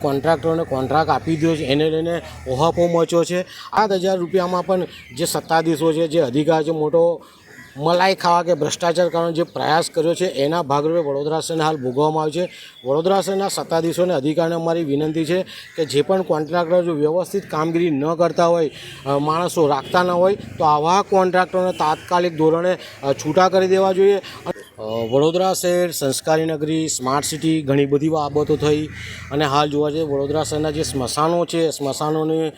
કોન્ટ્રાક્ટરોને contract આપી દો છે એને લઈને ઓહાપો મચ્યો છે। 7,000 રૂપિયામાં પણ જે સત્તાધીશો છે, જે અધિકાર છે, મોટો મલાઈ ખાવા કે ભ્રષ્ટાચાર કરવાનો જે પ્રયાસ કર્યો છે એના ભાગરૂપે વડોદરા શહેરને હાલ ભોગવવામાં આવ્યું છે। વડોદરા શહેરના સત્તાધીશોને અધિકારીને અમારી વિનંતી છે કે જે પણ કોન્ટ્રાક્ટર જો વ્યવસ્થિત કામગીરી ન કરતા હોય, માણસો રાખતા ન હોય તો આવા કોન્ટ્રાક્ટરોને તાત્કાલિક ધોરણે છૂટા કરી દેવા જોઈએ। વડોદરા શહેર સંસ્કારી નગરી, સ્માર્ટ સિટી, ઘણી બધી બાબતો થઈ અને હાલ જોવા જઈએ વડોદરા શહેરના જે સ્મશાનો છે, સ્મશાનોની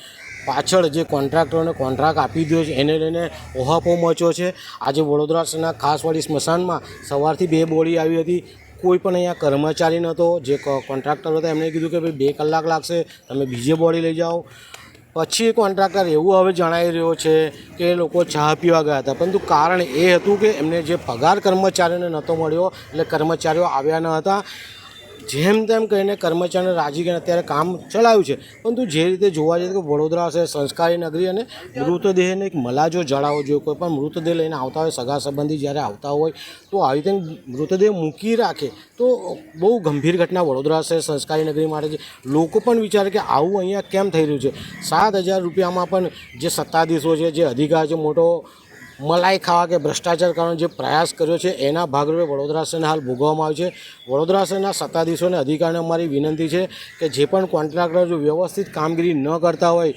પાછળ જે કોન્ટ્રાક્ટરોને કોન્ટ્રાક્ટ આપી દો છે એને લઈને ઓહાપો મચ્યો છે। આજે વડોદરા શહેરના ખાસવાડી સ્મશાનમાં સવારથી 2 બોડી આવી હતી। કોઈ પણ અહીંયા કર્મચારી નહોતો। જે કોન્ટ્રાક્ટર હતા એમણે કીધું કે ભાઈ 2 કલાક લાગશે, તમે બીજે બોડી લઈ જાઓ। પછી કોન્ટ્રાક્ટર એવું હવે જણાવી રહ્યો છે કે એ લોકો ચા પીવા ગયા હતા, પરંતુ કારણ એ હતું કે એમને જે પગાર કર્મચારીઓને નહોતો મળ્યો એટલે કર્મચારીઓ આવ્યા ન હતા। જેમ તેમ કહીને કર્મચારીને રાજી કરીને અત્યારે કામ ચલાવ્યું છે। પરંતુ જે રીતે જોવા જઈએ કે વડોદરા છે સંસ્કારી નગરી અને મૃતદેહને એક મલાજો જણાવવો જોઈએ। કોઈ પણ મૃતદેહ લઈને આવતા હોય, સગા સંબંધી જ્યારે આવતા હોય તો આવી રીતે મૃતદેહ મૂકી રાખે તો બહુ ગંભીર ઘટના વડોદરા શહેર સંસ્કારી નગરી માટે છે। લોકો પણ વિચારે કે આવું અહીંયા કેમ થઈ રહ્યું છે। 7,000 રૂપિયામાં પણ જે સત્તાધીશો છે, જે અધિકાર છે, મોટો મલાઈ ખાવા કે ભ્રષ્ટાચાર કરવાનો જે પ્રયાસ કર્યો છે એના ભાગરૂપે વડોદરા શહેરને હાલ ભોગવવામાં આવ્યું છે। વડોદરા શહેરના સત્તાધીશોને અધિકારીને અમારી વિનંતી છે કે જે પણ કોન્ટ્રાક્ટર જો વ્યવસ્થિત કામગીરી ન કરતા હોય,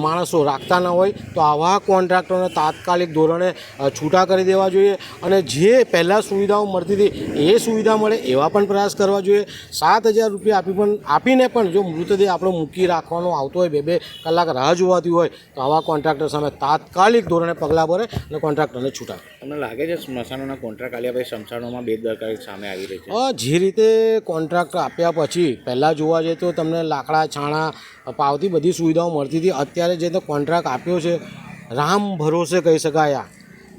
માણસો રાખતા ન હોય તો આવા કોન્ટ્રાક્ટરોને તાત્કાલિક ધોરણે છૂટા કરી દેવા જોઈએ અને જે પહેલાં સુવિધાઓ મળતી હતી એ સુવિધા મળે એવા પણ પ્રયાસ કરવા જોઈએ। 7,000 રૂપિયા આપીને પણ જો મૃતદેહ આપણો મૂકી રાખવાનો આવતો હોય, 2 કલાક રાહ જોવાતી હોય તો આવા કોન્ટ્રાક્ટર સામે તાત્કાલિક ધોરણે પગલાં ભરે અને કોન્ટ્રાક્ટરને છૂટા। તમને લાગે છે સ્મશાનોના કોન્ટ્રાક્ટ આલ્યા પછી સ્મશાનોમાં બેદરકારી સામે આવી રહી છે? જે રીતે કોન્ટ્રાક્ટ આપ્યા પછી પહેલાં જોવા જઈએ તો તમને લાકડા, છાણા, પાવતી બધી સુવિધાઓ મળતી હતી। અત્યારે જે કોન્ટ્રાક્ટ આપ્યો છે રામ ભરોસે કહી શકાય,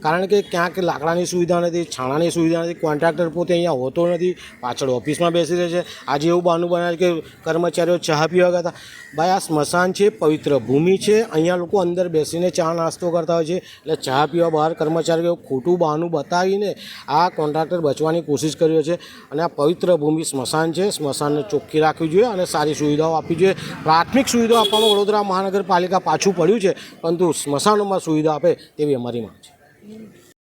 કારણ કે ક્યાંક લાકડાની સુવિધા નથી, છાણાની સુવિધા નથી, કોન્ટ્રાક્ટર પોતે અહીંયા હોતો નથી, પાછળ ઓફિસમાં બેસી રહે છે। આજે એવું બહાનું બનાવે કે કર્મચારીઓ ચા પીવા ગયા હતા। ભાઈ આ સ્મશાન છે, પવિત્ર ભૂમિ છે, અહીંયા લોકો અંદર બેસીને ચા નાસ્તો કરતા હોય છે, એટલે ચા પીવા બહાર કર્મચારીઓ ખોટું બહાનું બતાવીને આ કોન્ટ્રાક્ટર બચવાની કોશિશ કર્યો છે। અને આ પવિત્ર ભૂમિ સ્મશાન છે, સ્મશાનને ચોખ્ખી રાખવી જોઈએ અને સારી સુવિધાઓ આપવી જોઈએ। પ્રાથમિક સુવિધાઓ આપવામાં વડોદરા મહાનગરપાલિકા પાછું પડ્યું છે, પરંતુ સ્મશાનોમાં સુવિધા આપે તેવી અમારી માંગ છે।